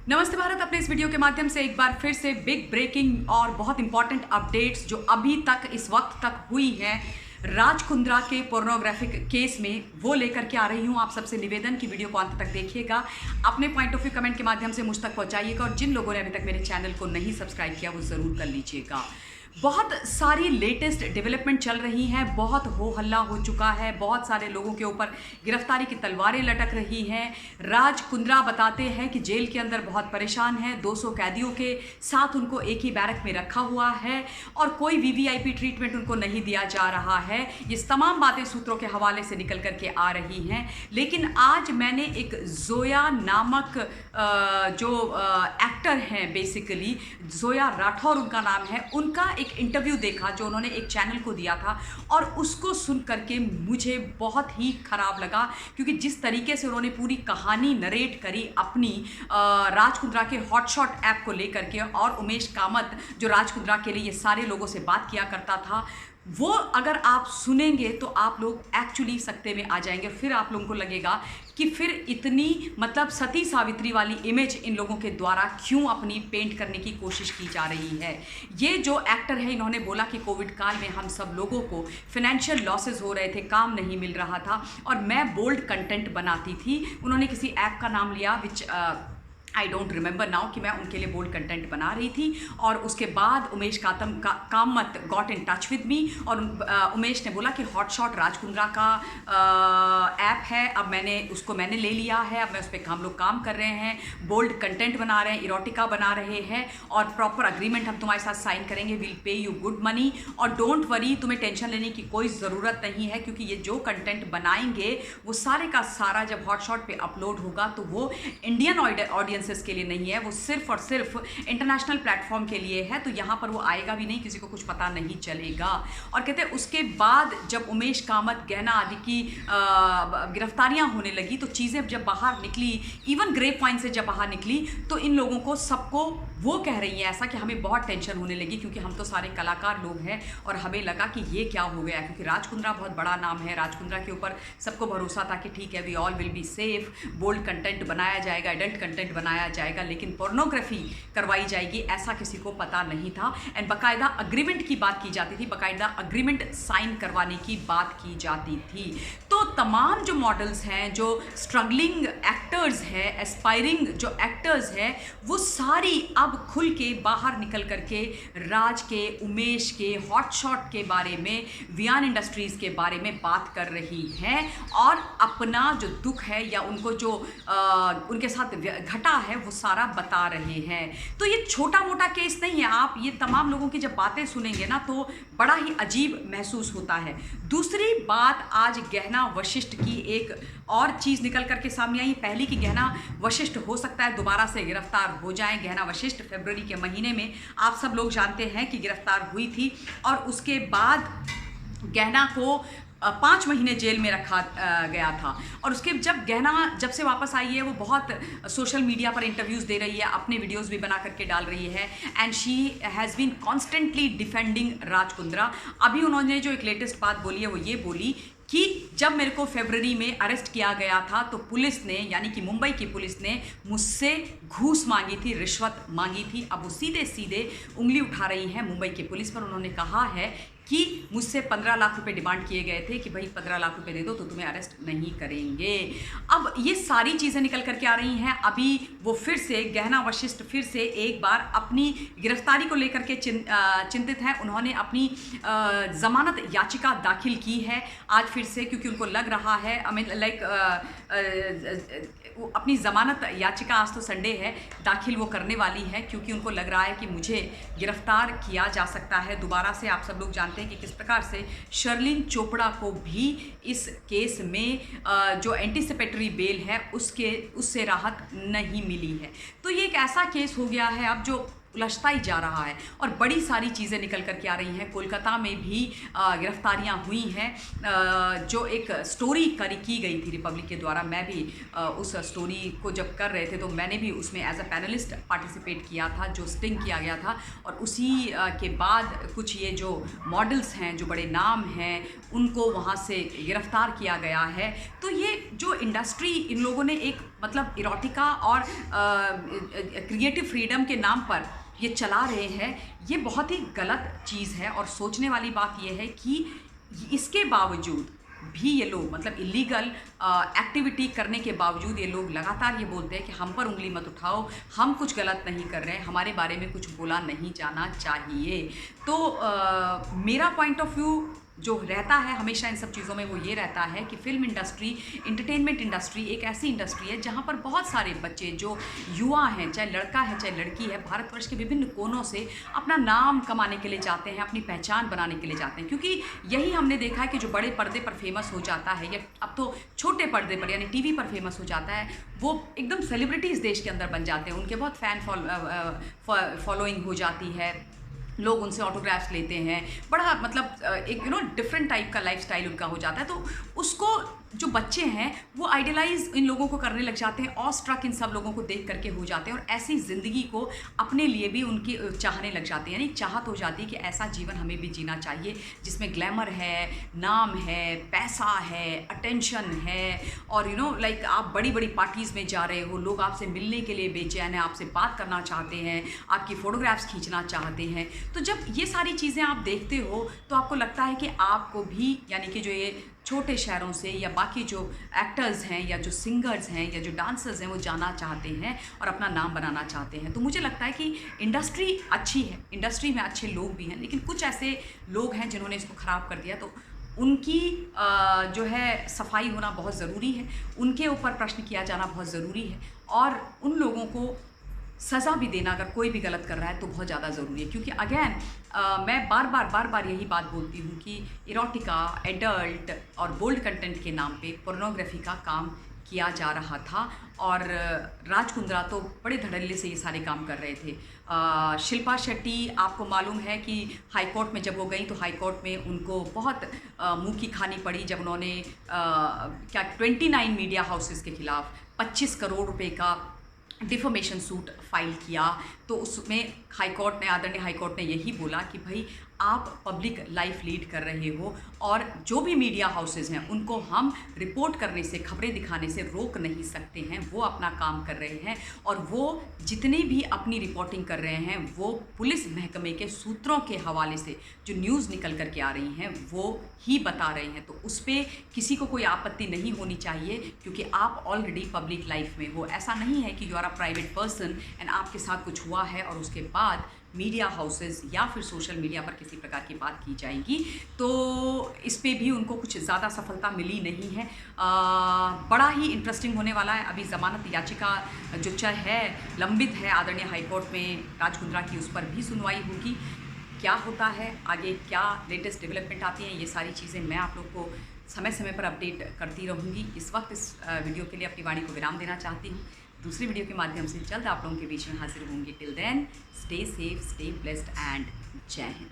नमस्ते भारत। अपने इस वीडियो के माध्यम से एक बार फिर से बिग ब्रेकिंग और बहुत इंपॉर्टेंट अपडेट्स जो अभी तक इस वक्त तक हुई हैं राज कुंद्रा के पोर्नोग्राफिक केस में, वो लेकर के आ रही हूँ। आप सबसे निवेदन की वीडियो को अंत तक देखिएगा, अपने पॉइंट ऑफ व्यू कमेंट के माध्यम से मुझ तक पहुँचाइएगा और जिन लोगों ने अभी तक मेरे चैनल को नहीं सब्सक्राइब किया वो ज़रूर कर लीजिएगा। बहुत सारी लेटेस्ट डेवलपमेंट चल रही हैं, बहुत हो हल्ला हो चुका है, बहुत सारे लोगों के ऊपर गिरफ्तारी की तलवारें लटक रही हैं। राज कुंद्रा बताते हैं कि जेल के अंदर बहुत परेशान है, 200 कैदियों के साथ उनको एक ही बैरक में रखा हुआ है और कोई वीवीआईपी ट्रीटमेंट उनको नहीं दिया जा रहा है। ये तमाम बातें सूत्रों के हवाले से निकल करके आ रही हैं। लेकिन आज मैंने एक जोया नामक जो एक्टर हैं, बेसिकली जोया राठौर उनका नाम है, उनका एक इंटरव्यू देखा जो उन्होंने एक चैनल को दिया था और उसको सुन करके मुझे बहुत ही ख़राब लगा, क्योंकि जिस तरीके से उन्होंने पूरी कहानी नरेट करी अपनी राज कुंद्रा के हॉटशॉट ऐप को लेकर के, और उमेश कामत जो राज कुंद्रा के लिए ये सारे लोगों से बात किया करता था, वो अगर आप सुनेंगे तो आप लोग एक्चुअली सकते में आ जाएंगे। फिर आप लोगों को लगेगा कि फिर इतनी मतलब सती सावित्री वाली इमेज इन लोगों के द्वारा क्यों अपनी पेंट करने की कोशिश की जा रही है। ये जो एक्टर है, इन्होंने बोला कि कोविड काल में हम सब लोगों को फिनेंशियल लॉसेस हो रहे थे, काम नहीं मिल रहा था और मैं बोल्ड कंटेंट बनाती थी। उन्होंने किसी ऐप का नाम लिया विच आई डोंट रिमेंबर नाउ कि मैं उनके लिए बोल्ड कंटेंट बना रही थी। और उसके बाद Umesh Kamat got in touch with me और उमेश ने बोला कि हॉटशॉट राज कुंद्रा का ऐप है, अब मैंने ले लिया है, अब मैं उस पर हम लोग काम कर रहे हैं, बोल्ड कंटेंट बना रहे हैं, इरोटिका बना रहे हैं और प्रॉपर अग्रीमेंट हम तुम्हारे साथ साइन करेंगे, will pay you good money और डोंट वरी, तुम्हें टेंशन लेने की कोई ज़रूरत नहीं है, क्योंकि ये जो कंटेंट बनाएंगे वो सारे का सारा जब हॉटशॉट पे अपलोड होगा तो वो इंडियन ऑडियंस के लिए नहीं है, वो सिर्फ और सिर्फ इंटरनेशनल प्लेटफॉर्म के लिए है। तो यहाँ पर वो आएगा भी नहीं, किसी को कुछ पता नहीं चलेगा। और कहते हैं उसके बाद जब उमेश कामत, गहना आदि की गिरफ्तारियां होने लगी तो चीज़ें जब बाहर निकली, इवन ग्रेप वाइन से जब बाहर निकली, तो इन लोगों को सबको वो कह रही है ऐसा कि हमें बहुत टेंशन होने लगी, क्योंकि हम तो सारे कलाकार लोग हैं और हमें लगा कि ये क्या हो गया, क्योंकि राज कुंद्रा बहुत बड़ा नाम है। राज कुंद्रा के ऊपर सबको भरोसा था कि ठीक है, we all will be safe, bold content बनाया जाएगा, एडल्ट कंटेंट बनाया जाएगा, लेकिन पोर्नोग्राफी करवाई जाएगी ऐसा किसी को पता नहीं था। एंड बाकायदा अग्रीमेंट की बात की जाती थी, बाकायदा अग्रीमेंट साइन करवाने की बात की जाती थी। तो तमाम जो मॉडल्स हैं, जो स्ट्रगलिंग एक्टर्स हैं, एस्पायरिंग जो एक्टर्स हैं, वो सारी अब खुल के बाहर निकल करके राज के, उमेश के, हॉटशॉट के बारे में, वियान इंडस्ट्रीज़ के बारे में बात कर रही हैं और अपना जो दुख है या उनको जो उनके साथ घटा है वो सारा बता रहे हैं। तो ये छोटा मोटा केस नहीं है। आप ये तमाम लोगों की जब बातें सुनेंगे ना तो बड़ा ही अजीब महसूस होता है। दूसरी बात, आज गहना वशिष्ठ की एक और चीज़ निकल करके सामने आई। पहली कि गहना वशिष्ठ हो सकता है दोबारा से गिरफ्तार हो जाएं। गहना वशिष्ठ फरवरी के महीने में आप सब लोग जानते हैं कि गिरफ्तार हुई थी और उसके बाद गहना को 5 महीने जेल में रखा गया था। और उसके जब से वापस आई है, वो बहुत सोशल मीडिया पर इंटरव्यूज़ दे रही है, अपने वीडियोस भी बना करके डाल रही है and she has been constantly defending Raj Kundra. अभी उन्होंने जो एक लेटेस्ट बात बोली है वो ये बोली कि जब मेरे को फरवरी में अरेस्ट किया गया था तो पुलिस ने, यानी कि मुंबई की पुलिस ने मुझसे घूस मांगी थी, रिश्वत मांगी थी। अब वो सीधे सीधे उंगली उठा रही हैं मुंबई की पुलिस पर। उन्होंने कहा है कि मुझसे 15 लाख रुपए डिमांड किए गए थे कि भाई 15 लाख रुपए दे दो तो तुम्हें अरेस्ट नहीं करेंगे। अब ये सारी चीज़ें निकल करके आ रही हैं। अभी वो फिर से, गहना वशिष्ठ फिर से एक बार अपनी गिरफ्तारी को लेकर के चिंतित हैं। उन्होंने अपनी ज़मानत याचिका दाखिल की है आज फिर से, क्योंकि उनको लग रहा है, आई मीन लाइक अपनी ज़मानत याचिका, आज तो संडे है, दाखिल वो करने वाली है, क्योंकि उनको लग रहा है कि मुझे गिरफ्तार किया जा सकता है दोबारा से। आप सब लोग जानते हैं कि किस प्रकार से शर्लिन चोपड़ा को भी इस केस में जो एंटीसिपेटरी बेल है उससे राहत नहीं मिली है। तो ये एक ऐसा केस हो गया है अब जो उलझता ही जा रहा है और बड़ी सारी चीज़ें निकल करके आ रही हैं। कोलकाता में भी गिरफ्तारियां हुई हैं। जो एक स्टोरी की गई थी रिपब्लिक के द्वारा, मैं भी उस स्टोरी को जब कर रहे थे तो मैंने भी उसमें एज अ पैनलिस्ट पार्टिसिपेट किया था, जो स्टिंग किया गया था। और उसी के बाद कुछ ये जो मॉडल्स हैं, जो बड़े नाम हैं, उनको वहाँ से गिरफ्तार किया गया है। तो ये जो इंडस्ट्री, इन लोगों ने एक मतलब इरोटिका और क्रिएटिव फ्रीडम के नाम पर ये चला रहे हैं, ये बहुत ही गलत चीज़ है। और सोचने वाली बात ये है कि इसके बावजूद भी ये लोग, मतलब इलीगल एक्टिविटी करने के बावजूद ये लोग लगातार ये बोलते हैं कि हम पर उंगली मत उठाओ, हम कुछ गलत नहीं कर रहे हैं, हमारे बारे में कुछ बोला नहीं जाना चाहिए। तो मेरा पॉइंट ऑफ व्यू जो रहता है हमेशा इन सब चीज़ों में वो ये रहता है कि फ़िल्म इंडस्ट्री, इंटरटेनमेंट इंडस्ट्री एक ऐसी इंडस्ट्री है जहाँ पर बहुत सारे बच्चे जो युवा हैं, चाहे लड़का है चाहे लड़की है, भारतवर्ष के विभिन्न कोनों से अपना नाम कमाने के लिए जाते हैं, अपनी पहचान बनाने के लिए जाते हैं। क्योंकि यही हमने देखा है कि जो बड़े पर्दे पर फेमस हो जाता है, या अब तो छोटे पर्दे पर यानी टीवी पर फेमस हो जाता है, वो एकदम सेलिब्रिटीज़ देश के अंदर बन जाते हैं, उनके बहुत फ़ैन फॉलोइंग हो जाती है, लोग उनसे ऑटोग्राफ्स लेते हैं, बड़ा मतलब एक डिफरेंट टाइप का लाइफस्टाइल उनका हो जाता है। तो उसको जो बच्चे हैं वो आइडियलाइज इन लोगों को करने लग जाते हैं, ऑस्ट्रक इन सब लोगों को देख करके हो जाते हैं, और ऐसी ज़िंदगी को अपने लिए भी उनकी चाहने लग जाते हैं। यानी चाहत हो जाती है कि ऐसा जीवन हमें भी जीना चाहिए जिसमें ग्लैमर है, नाम है, पैसा है, अटेंशन है, और लाइक आप बड़ी बड़ी पार्टीज़ में जा रहे हो, लोग आपसे मिलने के लिए बेचैन हैं, आपसे बात करना चाहते हैं, आपकी फ़ोटोग्राफ्स खींचना चाहते हैं। तो जब ये सारी चीज़ें आप देखते हो तो आपको लगता है कि आपको भी, यानी कि जो ये छोटे शहरों से या बाकी जो एक्टर्स हैं या जो सिंगर्स हैं या जो डांसर्स हैं, वो जाना चाहते हैं और अपना नाम बनाना चाहते हैं। तो मुझे लगता है कि इंडस्ट्री अच्छी है, इंडस्ट्री में अच्छे लोग भी हैं, लेकिन कुछ ऐसे लोग हैं जिन्होंने इसको ख़राब कर दिया। तो उनकी जो है सफाई होना बहुत ज़रूरी है, उनके ऊपर प्रश्न किया जाना बहुत ज़रूरी है, और उन लोगों को सज़ा भी देना अगर कोई भी गलत कर रहा है तो बहुत ज़्यादा ज़रूरी है। क्योंकि अगेन मैं बार बार यही बात बोलती हूँ कि इरोटिका, एडल्ट और बोल्ड कंटेंट के नाम पे पोर्नोग्राफी का काम किया जा रहा था, और राज कुंद्रा तो बड़े धड़ल्ले से ये सारे काम कर रहे थे। शिल्पा शेट्टी, आपको मालूम है कि हाई कोर्ट में जब वो गई तो हाई कोर्ट में उनको बहुत मुँह की खानी पड़ी जब उन्होंने 29 मीडिया हाउसेस के खिलाफ 25 करोड़ रुपए का डिफॉर्मेशन सूट फाइल किया। तो उसमें हाईकोर्ट ने, आदरणीय हाईकोर्ट ने यही बोला कि भाई आप पब्लिक लाइफ लीड कर रहे हो, और जो भी मीडिया हाउसेस हैं उनको हम रिपोर्ट करने से, खबरें दिखाने से रोक नहीं सकते हैं। वो अपना काम कर रहे हैं, और वो जितने भी अपनी रिपोर्टिंग कर रहे हैं वो पुलिस महकमे के सूत्रों के हवाले से जो न्यूज़ निकल कर के आ रही हैं वो ही बता रहे हैं। तो उस पर किसी को कोई आपत्ति नहीं होनी चाहिए, क्योंकि आप ऑलरेडी पब्लिक लाइफ में हो। ऐसा नहीं है कि you are a private person and आपके साथ कुछ हुआ है और उसके बाद मीडिया हाउसेस या फिर सोशल मीडिया पर किसी प्रकार की बात की जाएगी। तो इस पे भी उनको कुछ ज़्यादा सफलता मिली नहीं है। बड़ा ही इंटरेस्टिंग होने वाला है। अभी ज़मानत याचिका जो है लंबित है आदरणीय हाईकोर्ट में, राज कुंद्रा की, उस पर भी सुनवाई होगी। क्या होता है आगे, क्या लेटेस्ट डेवलपमेंट आती हैं, ये सारी चीज़ें मैं आप लोग को समय समय पर अपडेट करती रहूँगी। इस वक्त इस वीडियो के लिए अपनी वाणी को विराम देना चाहती हूँ। दूसरी वीडियो के माध्यम से जल्द आप लोगों के बीच में हाजिर होंगी। Till then stay safe, stay blessed and जय हिंद।